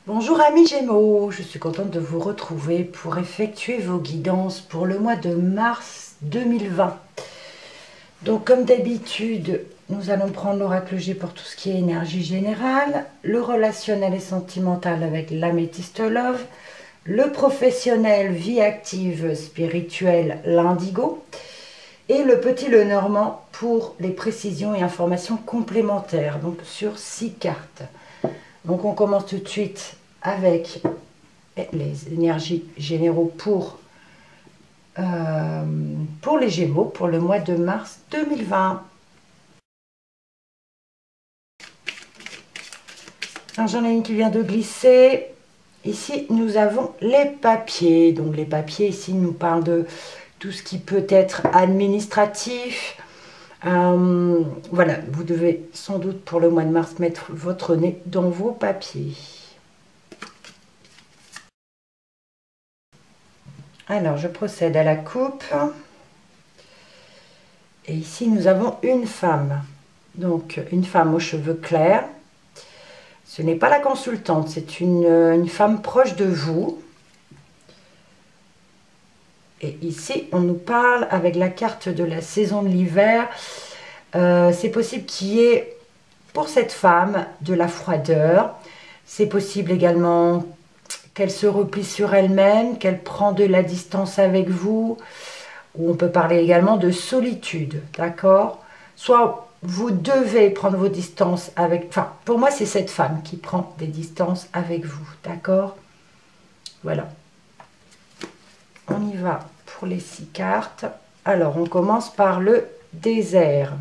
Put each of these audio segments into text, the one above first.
Bonjour amis Gémeaux, je suis contente de vous retrouver pour effectuer vos guidances pour le mois de mars 2020. Donc comme d'habitude, nous allons prendre l'oracle G pour tout ce qui est énergie générale, le relationnel et sentimental avec l'améthyste love, le professionnel, vie active, spirituelle, l'indigo, et le petit Lenormand pour les précisions et informations complémentaires, donc sur 6 cartes. Donc on commence tout de suite avec les énergies généraux pour les Gémeaux pour le mois de mars 2020. Alors j'en ai une qui vient de glisser. Ici nous avons les papiers. Donc les papiers ici nous parlent de tout ce qui peut être administratif. Voilà, vous devez sans doute pour le mois de mars mettre votre nez dans vos papiers. Alors, je procède à la coupe. Et ici, nous avons une femme. Donc, une femme aux cheveux clairs. Ce n'est pas la consultante, c'est une femme proche de vous. Et ici, on nous parle avec la carte de la saison de l'hiver. C'est possible qu'il y ait, pour cette femme, de la froideur. C'est possible également qu'elle se replie sur elle-même, qu'elle prend de la distance avec vous, ou on peut parler également de solitude, d'accord? Soit vous devez prendre vos distances avec... Enfin, pour moi, c'est cette femme qui prend des distances avec vous, d'accord? Voilà. On y va pour les 6 cartes. Alors, on commence par le désert.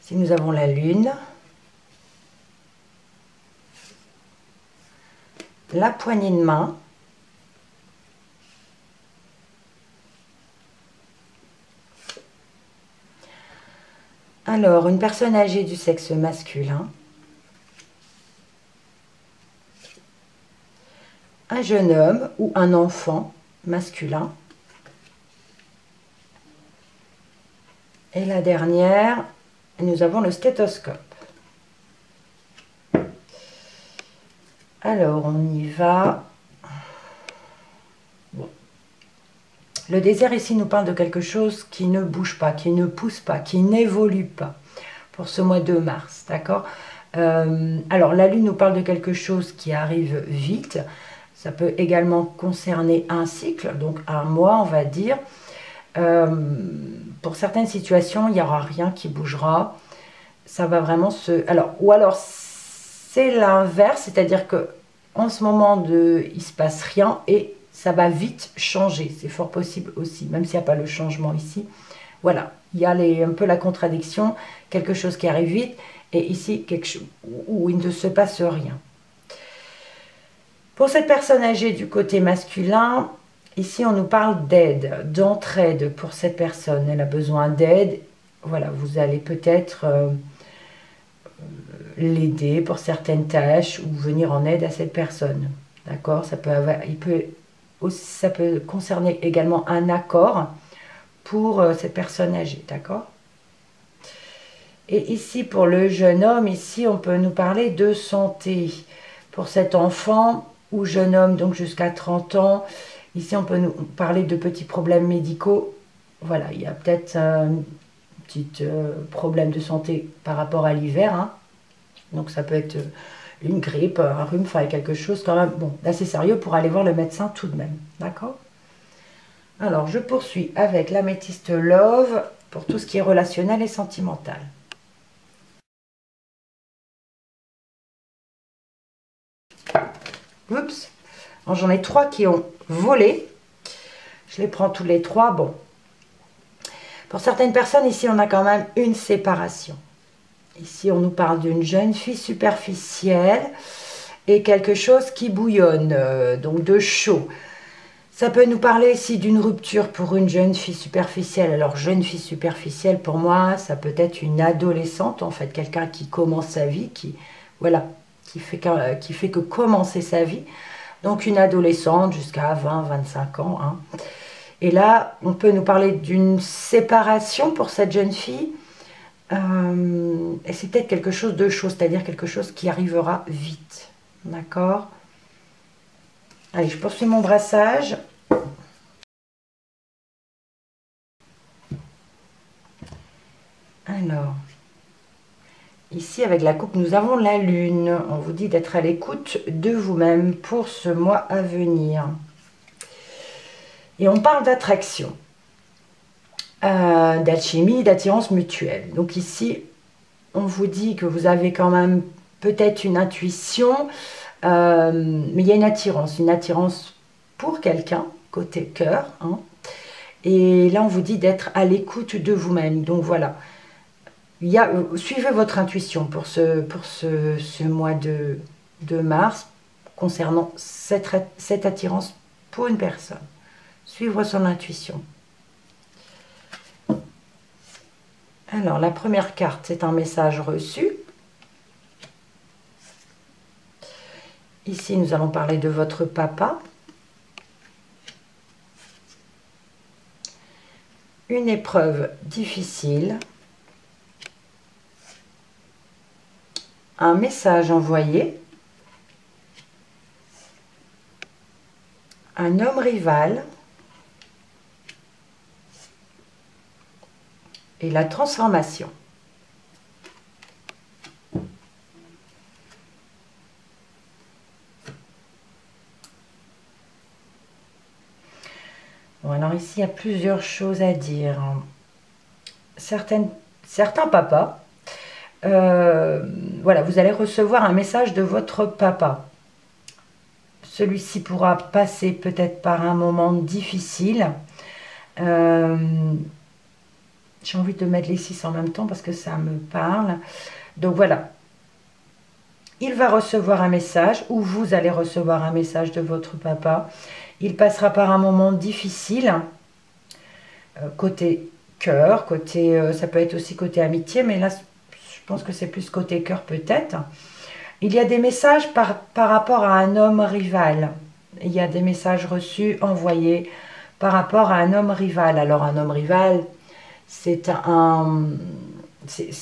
Si nous avons la lune, la poignée de main, alors une personne âgée du sexe masculin, un jeune homme ou un enfant masculin, et la dernière, nous avons le stéthoscope. Alors, on y va. Bon. Le désert ici nous parle de quelque chose qui ne bouge pas, qui ne pousse pas, qui n'évolue pas pour ce mois de mars, d'accord? Alors, la lune nous parle de quelque chose qui arrive vite. Ça peut également concerner un cycle, donc un mois, on va dire. Pour certaines situations, il n'y aura rien qui bougera. Ça va vraiment se... Alors, ou alors, c'est l'inverse, c'est-à-dire que en ce moment, il ne se passe rien et ça va vite changer. C'est fort possible aussi, même s'il n'y a pas le changement ici. Voilà, il y a un peu la contradiction, quelque chose qui arrive vite et ici, quelque chose où il ne se passe rien. Pour cette personne âgée du côté masculin, ici on nous parle d'aide, d'entraide pour cette personne. Elle a besoin d'aide. Voilà, vous allez peut-être l'aider pour certaines tâches ou venir en aide à cette personne. D'accord? Ça peut concerner également un accord pour cette personne âgée. D'accord? Et ici, pour le jeune homme, ici, on peut nous parler de santé. Pour cet enfant ou jeune homme, donc jusqu'à 30 ans, ici, on peut nous parler de petits problèmes médicaux. Voilà, il y a peut-être un petit problème de santé par rapport à l'hiver. Hein. Donc, ça peut être une grippe, un rhume, enfin, quelque chose quand même, bon, d'assez sérieux pour aller voir le médecin tout de même. D'accord? Alors, je poursuis avec l'améthyste love pour tout ce qui est relationnel et sentimental. Oups, j'en ai 3 qui ont volé. Je les prends tous les 3. Bon, pour certaines personnes, ici, on a quand même une séparation. Ici, on nous parle d'une jeune fille superficielle et quelque chose qui bouillonne, donc de chaud. Ça peut nous parler ici d'une rupture pour une jeune fille superficielle. Alors, jeune fille superficielle, pour moi, ça peut être une adolescente, en fait, quelqu'un qui commence sa vie, voilà, qui fait que commencer sa vie. Donc, une adolescente jusqu'à 20-25 ans. Hein. Et là, on peut nous parler d'une séparation pour cette jeune fille. Et c'est peut-être quelque chose de chaud, c'est-à-dire quelque chose qui arrivera vite. D'accord? Allez, je poursuis mon brassage. Alors, ici avec la coupe, nous avons la lune. On vous dit d'être à l'écoute de vous-même pour ce mois à venir. Et on parle d'attraction, d'alchimie, d'attirance mutuelle. Donc ici, on vous dit que vous avez quand même peut-être une intuition, mais il y a une attirance pour quelqu'un, côté cœur. Hein. Et là, on vous dit d'être à l'écoute de vous-même. Donc voilà, suivez votre intuition pour ce mois de mars concernant cette attirance pour une personne. Suivre son intuition. Alors, la première carte, c'est un message reçu. Ici, nous allons parler de votre papa. Une épreuve difficile. Un message envoyé. Un homme rival. Et la transformation. Bon, alors ici, il y a plusieurs choses à dire. Certains papas, voilà, vous allez recevoir un message de votre papa. Celui-ci pourra passer peut-être par un moment difficile. J'ai envie de mettre les 6 en même temps parce que ça me parle. Donc voilà. Il va recevoir un message ou vous allez recevoir un message de votre papa. Il passera par un moment difficile. Côté cœur, ça peut être aussi côté amitié, mais là, je pense que c'est plus côté cœur peut-être. Il y a des messages par rapport à un homme rival. Il y a des messages reçus, envoyés par rapport à un homme rival. Alors un homme rival, c'est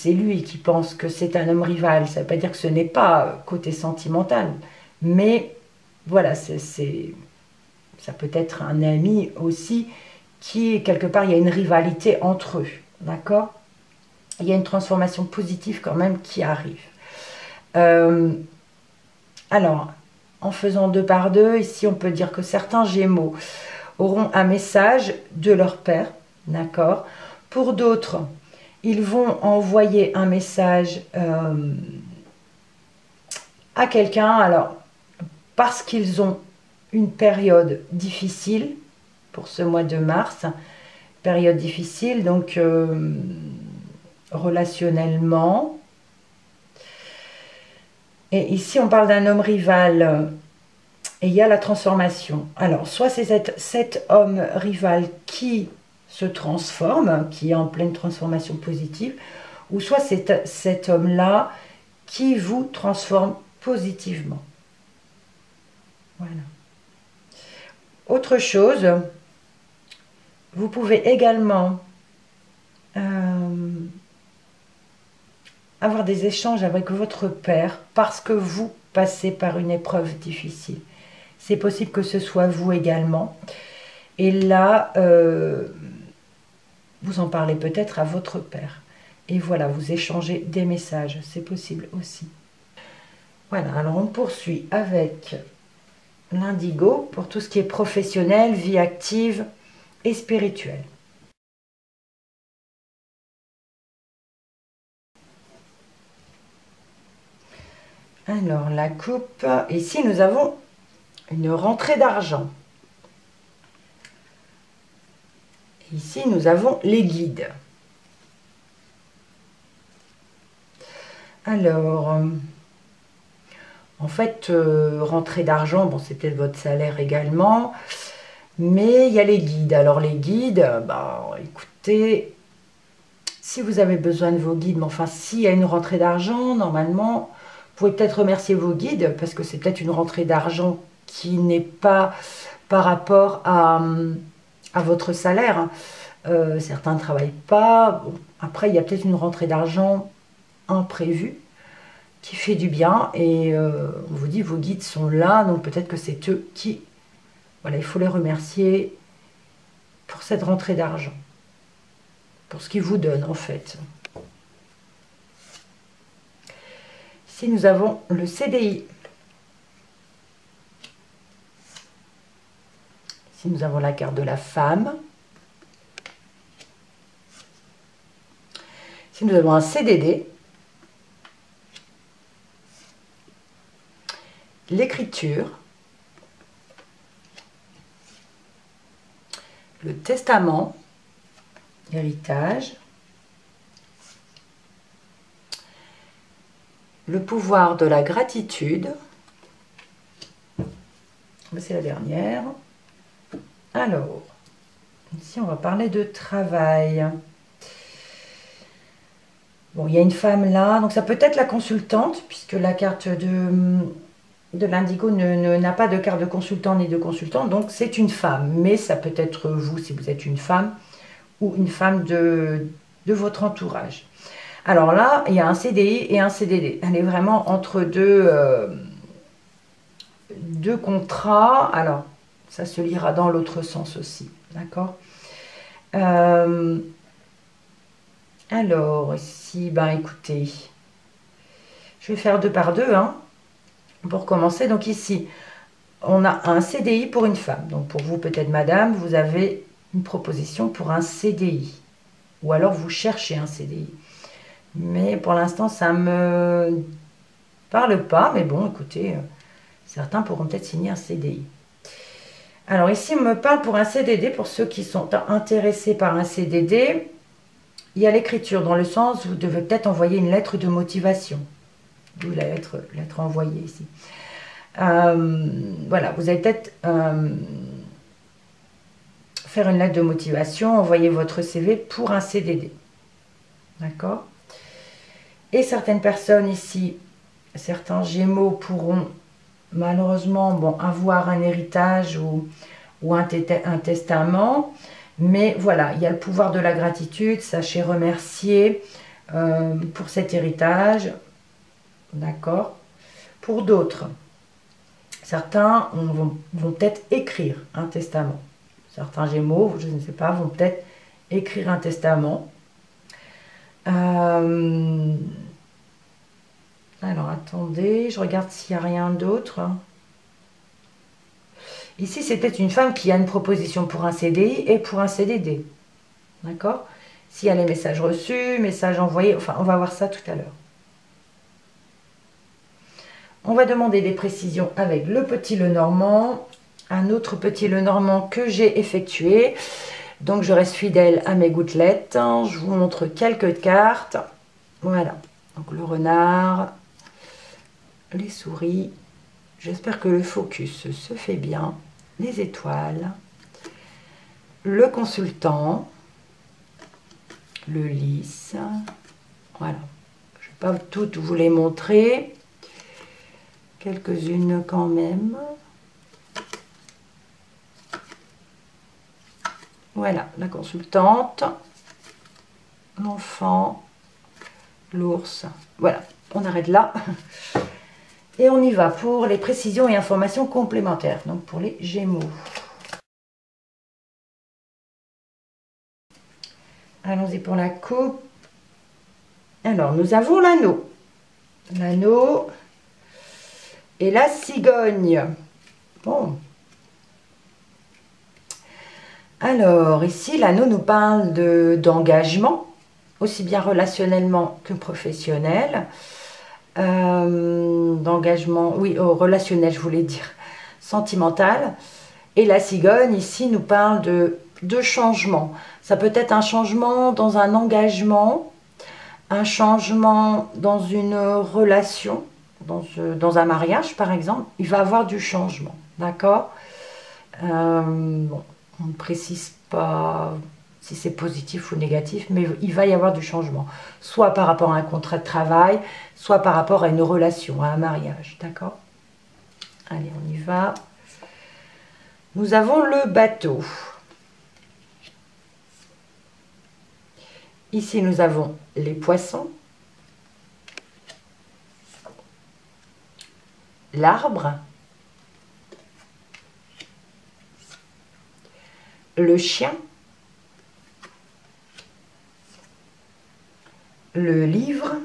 lui qui pense que c'est un homme rival. Ça ne veut pas dire que ce n'est pas côté sentimental. Mais voilà, ça peut être un ami aussi qui, quelque part, il y a une rivalité entre eux. D'accord? Il y a une transformation positive quand même qui arrive. Alors, en faisant 2 par 2, ici on peut dire que certains Gémeaux auront un message de leur père. D'accord? Pour d'autres, ils vont envoyer un message à quelqu'un, alors parce qu'ils ont une période difficile pour ce mois de mars, période difficile, donc relationnellement. Et ici, on parle d'un homme rival et il y a la transformation. Alors, soit c'est cet homme rival qui se transforme, qui est en pleine transformation positive, ou soit c'est cet homme-là qui vous transforme positivement. Voilà. Autre chose, vous pouvez également avoir des échanges avec votre père parce que vous passez par une épreuve difficile. C'est possible que ce soit vous également. Et là, vous en parlez peut-être à votre père. Et voilà, vous échangez des messages. C'est possible aussi. Voilà, alors on poursuit avec l'indigo pour tout ce qui est professionnel, vie active et spirituelle. Alors, la coupe. Ici, nous avons une rentrée d'argent. Ici, nous avons les guides. Alors, en fait, rentrée d'argent, bon, c'est peut-être votre salaire également, mais il y a les guides. Alors, les guides, bah, écoutez, si vous avez besoin de vos guides, mais enfin, s'il y a une rentrée d'argent, normalement, vous pouvez peut-être remercier vos guides, parce que c'est peut-être une rentrée d'argent qui n'est pas par rapport à votre salaire. Certains ne travaillent pas. Bon, après, il y a peut-être une rentrée d'argent imprévue qui fait du bien. Et on vous dit, vos guides sont là. Donc peut-être que c'est eux qui... Voilà, il faut les remercier pour cette rentrée d'argent. Pour ce qu'ils vous donnent, en fait. Ici, nous avons le CDI. Ici, nous avons la carte de la femme. Ici, nous avons un CDD. L'écriture. Le testament. L'héritage. Le pouvoir de la gratitude. C'est la dernière. Alors, ici on va parler de travail. Bon, il y a une femme là, donc ça peut être la consultante, puisque la carte de l'indigo n'a pas de carte de consultant ni de consultant, donc c'est une femme. Mais ça peut être vous si vous êtes une femme, ou une femme de votre entourage. Alors là, il y a un CDI et un CDD. Elle est vraiment entre deux contrats. Alors, ça se lira dans l'autre sens aussi. D'accord. Alors, ici, ben écoutez, je vais faire 2 par 2, hein, pour commencer. Donc ici, on a un CDI pour une femme. Donc pour vous, peut-être madame, vous avez une proposition pour un CDI. Ou alors vous cherchez un CDI. Mais pour l'instant, ça me parle pas. Mais bon, écoutez, certains pourront peut-être signer un CDI. Alors ici, on me parle pour un CDD, pour ceux qui sont intéressés par un CDD. Il y a l'écriture, dans le sens, vous devez peut-être envoyer une lettre de motivation. D'où la lettre envoyée ici. Voilà, vous allez peut-être faire une lettre de motivation, envoyer votre CV pour un CDD. D'accord? Et certaines personnes ici, certains Gémeaux pourront malheureusement avoir un héritage ou un testament. Mais voilà, il y a le pouvoir de la gratitude. Sachez remercier pour cet héritage. D'accord? Pour d'autres, certains vont peut-être écrire un testament. Certains Gémeaux, je ne sais pas, vont peut-être écrire un testament. Alors, attendez, je regarde s'il n'y a rien d'autre. Ici, c'est peut-être une femme qui a une proposition pour un CDI et pour un CDD. D'accord? S'il y a les messages reçus, messages envoyés, enfin, on va voir ça tout à l'heure. On va demander des précisions avec le petit Lenormand, un autre petit Lenormand que j'ai effectué. Donc, je reste fidèle à mes gouttelettes. Je vous montre quelques cartes. Voilà. Donc, le renard, les souris. J'espère que le focus se fait bien. Les étoiles. Le consultant. Le lys. Voilà. Je ne vais pas toutes vous les montrer. Quelques-unes quand même. Voilà, la consultante, l'enfant, l'ours. Voilà, on arrête là. Et on y va pour les précisions et informations complémentaires, donc pour les Gémeaux. Allons-y pour la coupe. Alors, nous avons l'anneau. L'anneau et la cigogne. Bon. Alors, ici, l'anneau nous parle d'engagement, aussi bien relationnellement que professionnel. D'engagement, oui, relationnel, je voulais dire, sentimental. Et la cigogne, ici, nous parle de changement. Ça peut être un changement dans un engagement, un changement dans une relation, dans un mariage, par exemple. Il va y avoir du changement, d'accord? Bon. On ne précise pas si c'est positif ou négatif, mais il va y avoir du changement. Soit par rapport à un contrat de travail, soit par rapport à une relation, à un mariage. D'accord? Allez, on y va. Nous avons le bateau. Ici, nous avons les poissons, l'arbre, le chien, le livre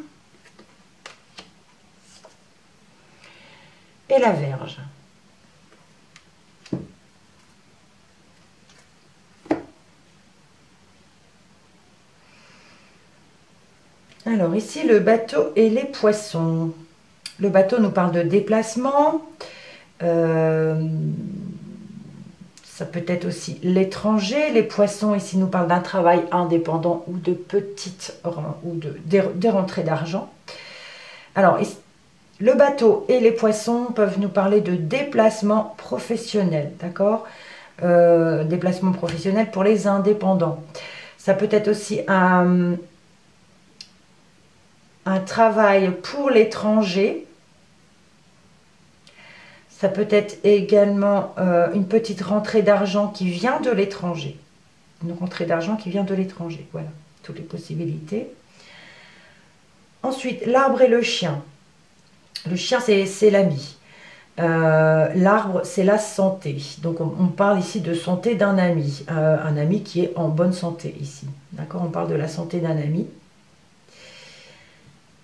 et la Vierge. Alors ici, le bateau et les poissons. Le bateau nous parle de déplacement. Ça peut être aussi l'étranger. Les poissons ici nous parlent d'un travail indépendant ou de petites ou des rentrées d'argent. Alors, le bateau et les poissons peuvent nous parler de déplacement professionnel, d'accord? Déplacement professionnel pour les indépendants. Ça peut être aussi un travail pour l'étranger. Ça peut être également une petite rentrée d'argent qui vient de l'étranger. Une rentrée d'argent qui vient de l'étranger. Voilà, toutes les possibilités. Ensuite, l'arbre et le chien. Le chien, c'est l'ami. L'arbre, c'est la santé. Donc, on parle ici de santé d'un ami. Un ami qui est en bonne santé ici. D'accord? On parle de la santé d'un ami.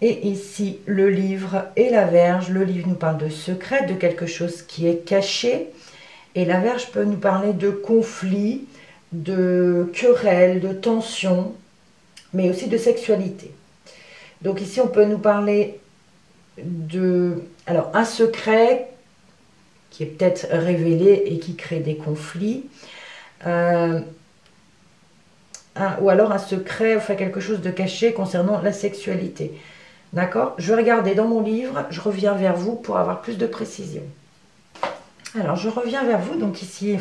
Et ici, le livre et la Vierge. Le livre nous parle de secret, de quelque chose qui est caché. Et la Vierge peut nous parler de conflits, de querelles, de tensions, mais aussi de sexualité. Donc ici, on peut nous parler de... Alors, un secret qui est peut-être révélé et qui crée des conflits. Ou alors un secret, enfin quelque chose de caché concernant la sexualité. D'accord? Je vais regarder dans mon livre, je reviens vers vous pour avoir plus de précision. Alors, je reviens vers vous. Donc ici,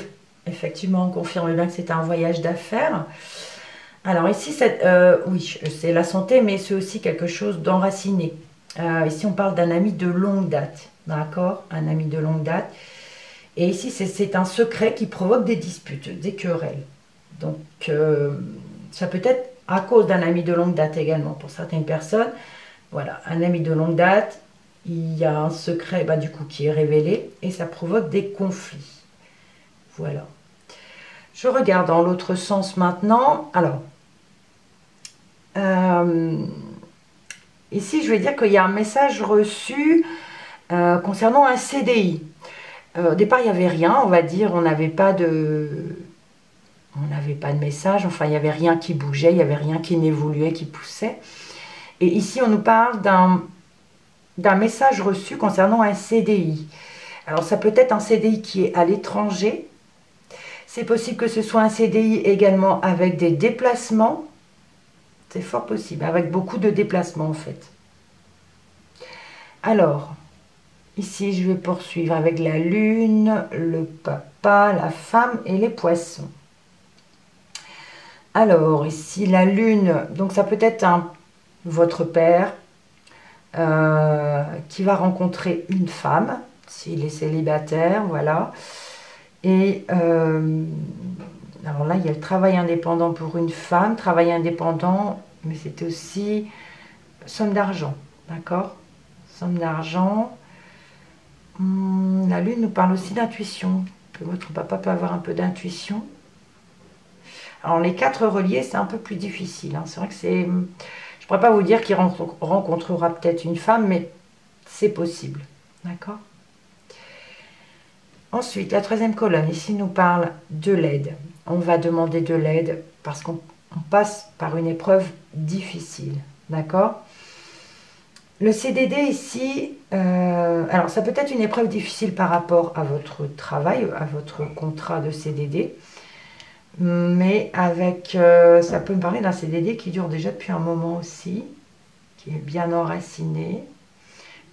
effectivement, on confirme bien que c'est un voyage d'affaires. Alors ici, oui, c'est la santé, mais c'est aussi quelque chose d'enraciné. Ici, on parle d'un ami de longue date. D'accord? Un ami de longue date. Et ici, c'est un secret qui provoque des disputes, des querelles. Donc, ça peut être à cause d'un ami de longue date également pour certaines personnes. Voilà, un ami de longue date, il y a un secret du coup qui est révélé et ça provoque des conflits. Voilà. Je regarde dans l'autre sens maintenant. Alors, ici je vais dire qu'il y a un message reçu concernant un CDI. Au départ, il n'y avait rien, on va dire, on n'avait pas de message, enfin, il n'y avait rien qui bougeait, il n'y avait rien qui évoluait, qui poussait. Et ici, on nous parle d'un message reçu concernant un CDI. Alors, ça peut être un CDI qui est à l'étranger. C'est possible que ce soit un CDI également avec des déplacements. C'est fort possible, avec beaucoup de déplacements en fait. Alors, ici, je vais poursuivre avec la lune, le papa, la femme et les poissons. Alors, ici, la lune, donc ça peut être votre père qui va rencontrer une femme, s'il est célibataire, voilà. Et alors là, il y a le travail indépendant pour une femme, travail indépendant, mais c'était aussi somme d'argent, d'accord? Somme d'argent. La lune nous parle aussi d'intuition, que votre papa peut avoir un peu d'intuition. Alors les 4 reliés, c'est un peu plus difficile, hein. C'est vrai que c'est... Je ne pourrais pas vous dire qu'il rencontrera peut-être une femme, mais c'est possible, d'accord? Ensuite, la 3e colonne, ici, nous parle de l'aide. On va demander de l'aide parce qu'on passe par une épreuve difficile, d'accord? Le CDD ici, alors ça peut être une épreuve difficile par rapport à votre travail, à votre contrat de CDD, mais avec, ça peut me parler d'un CDD qui dure déjà depuis un moment aussi, qui est bien enraciné.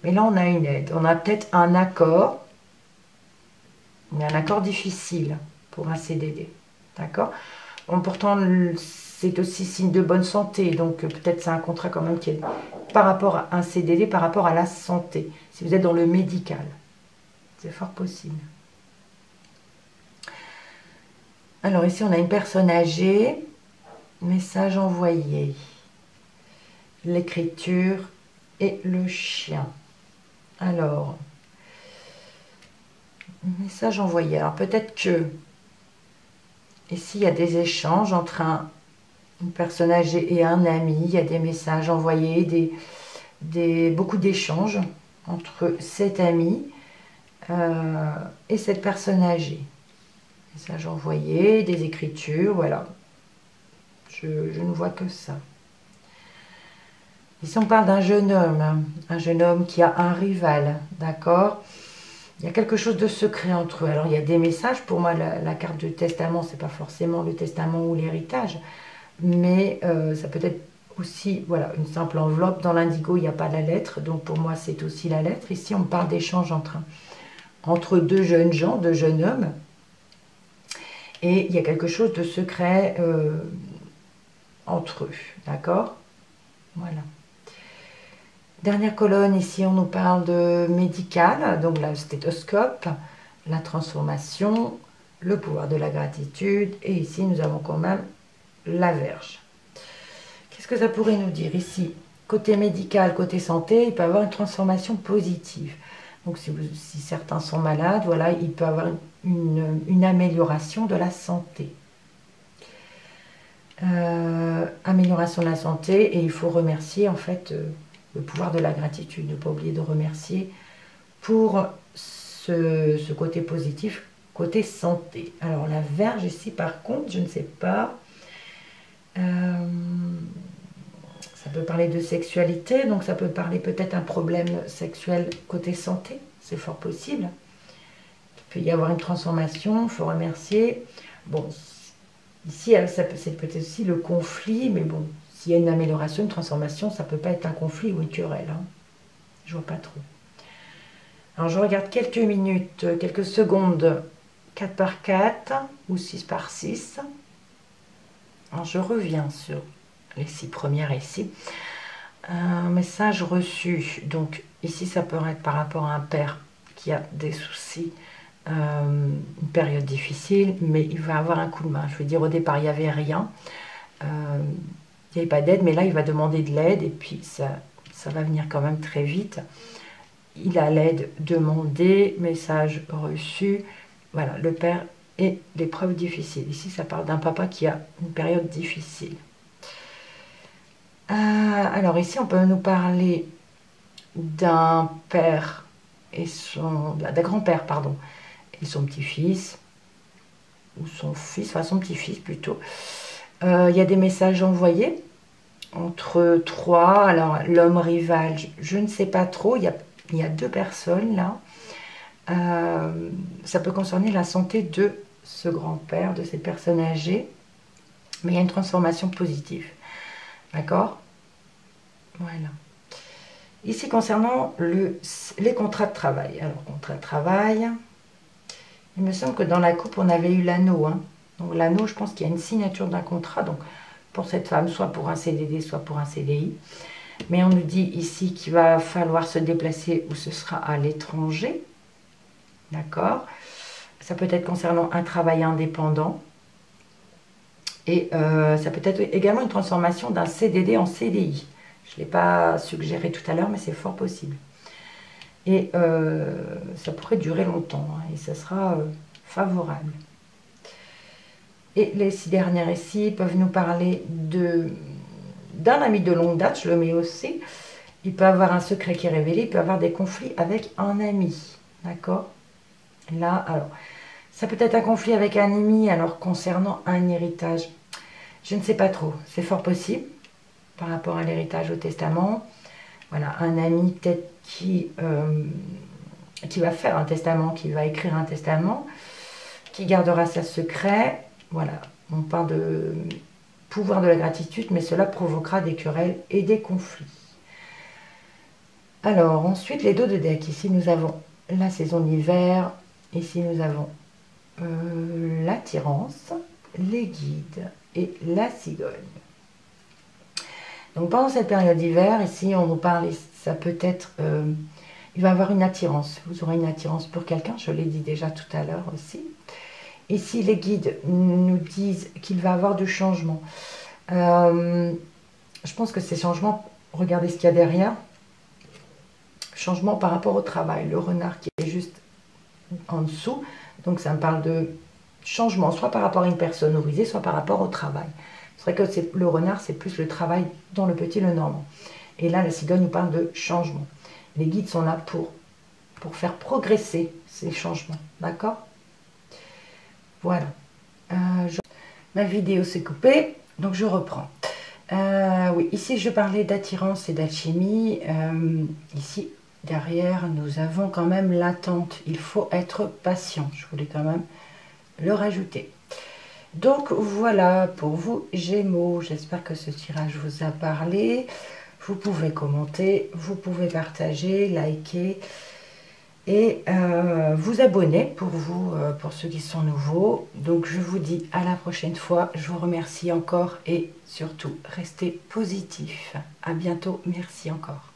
Mais là, on a une aide, on a peut-être un accord, mais un accord difficile pour un CDD, d'accord? Bon, pourtant, c'est aussi signe de bonne santé, donc peut-être c'est un contrat quand même qui est par rapport à un CDD, par rapport à la santé, si vous êtes dans le médical. C'est fort possible. Alors ici, on a une personne âgée, message envoyé. l'écriture et le chien. Alors, message envoyé. Alors peut-être que ici il y a des échanges entre une personne âgée et un ami. Il y a des messages envoyés, beaucoup d'échanges entre cet ami et cette personne âgée. Messages envoyés, des écritures, voilà. Je ne vois que ça. Ici, on parle d'un jeune homme qui a un rival, d'accord? Il y a quelque chose de secret entre eux. Alors, il y a des messages. Pour moi, la carte de testament, c'est pas forcément le testament ou l'héritage, mais ça peut être aussi, voilà, une simple enveloppe. Dans l'indigo, il n'y a pas la lettre, donc pour moi, c'est aussi la lettre. Ici, on parle d'échange entre deux jeunes gens, deux jeunes hommes, et il y a quelque chose de secret entre eux, d'accord? Voilà. Dernière colonne, ici on nous parle de médical, donc le stéthoscope, la transformation, le pouvoir de la gratitude, et ici nous avons quand même la Vierge. Qu'est-ce que ça pourrait nous dire ici? Côté médical, côté santé, il peut y avoir une transformation positive. Donc si certains sont malades, voilà, il peut y avoir une amélioration de la santé. Amélioration de la santé, et il faut remercier en fait le pouvoir de la gratitude, ne pas oublier de remercier pour ce côté positif, côté santé. Alors la Vierge ici par contre, je ne sais pas, ça peut parler de sexualité, donc ça peut parler peut-être un problème sexuel côté santé, c'est fort possible. Il peut y avoir une transformation, il faut remercier. Bon, ici c'est peut-être aussi le conflit, mais bon, s'il y a une amélioration, une transformation, ça ne peut pas être un conflit ou une querelle. Hein. Je vois pas trop. Alors je regarde quelques minutes, quelques secondes, 4 par 4 ou 6 par 6. Alors je reviens sur les 6 premières ici. Un message reçu. Donc ici ça peut être par rapport à un père qui a des soucis, une période difficile, mais il va avoir un coup de main. Je veux dire, au départ il n'y avait rien. Il n'y avait pas d'aide, mais là il va demander de l'aide et puis ça va venir quand même très vite. Il a l'aide demandée, message reçu. Voilà, le père et l'épreuve difficile. Ici, ça parle d'un papa qui a une période difficile. Alors ici, on peut nous parler d'un père et d'un grand-père, pardon, et son petit-fils, ou son fils, enfin son petit-fils plutôt. Il y a des messages envoyés entre trois. Alors l'homme rival, je ne sais pas trop. Il y a 2 personnes là. Ça peut concerner la santé de ce grand-père, de cette personne âgée, mais il y a une transformation positive. D'accord? Voilà. Ici, concernant les contrats de travail. Alors, contrat de travail, il me semble que dans la coupe, on avait eu l'anneau. Hein. Donc, l'anneau, je pense qu'il y a une signature d'un contrat. Donc, pour cette femme, soit pour un CDD, soit pour un CDI. Mais on nous dit ici qu'il va falloir se déplacer ou ce sera à l'étranger. D'accord? Ça peut être concernant un travail indépendant. Et ça peut être également une transformation d'un CDD en CDI. Je ne l'ai pas suggéré tout à l'heure, mais c'est fort possible. Et ça pourrait durer longtemps, hein, et ça sera favorable. Et les 6 dernières ici peuvent nous parler d'un ami de longue date, je le mets aussi. Il peut avoir un secret qui est révélé, il peut avoir des conflits avec un ami. D'accord? Là, alors, ça peut être un conflit avec un ami, alors concernant un héritage. Je ne sais pas trop, c'est fort possible, par rapport à l'héritage au testament. Voilà, un ami peut-être qui va faire un testament, qui va écrire un testament, qui gardera ça secret. Voilà, on parle de pouvoir de la gratitude, mais cela provoquera des querelles et des conflits. Alors, ensuite, les dos de deck. Ici, nous avons la saison d'hiver. Ici, nous avons l'attirance, les guides et la cigogne. Donc, pendant cette période d'hiver, ici, on nous parle, ça peut être, il va avoir une attirance. Vous aurez une attirance pour quelqu'un, je l'ai dit déjà tout à l'heure aussi. Ici, les guides nous disent qu'il va avoir du changement. Je pense que ces changements regardez ce qu'il y a derrière. Changement par rapport au travail. Le renard qui est juste en dessous. Donc ça me parle de changement, soit par rapport à une personne autorisée, soit par rapport au travail. C'est vrai que le renard, c'est plus le travail dans le petit le normand. Et là, la cigogne nous parle de changement. Les guides sont là pour faire progresser ces changements. D'accord? Voilà. Ma vidéo s'est coupée, donc je reprends. Oui, ici je parlais d'attirance et d'alchimie. Ici, derrière, nous avons quand même l'attente. Il faut être patient. Je voulais quand même le rajouter. Donc voilà pour vous Gémeaux. J'espère que ce tirage vous a parlé. Vous pouvez commenter, vous pouvez partager, liker et vous abonner pour ceux qui sont nouveaux. Donc je vous dis à la prochaine fois. Je vous remercie encore et surtout restez positifs. À bientôt. Merci encore.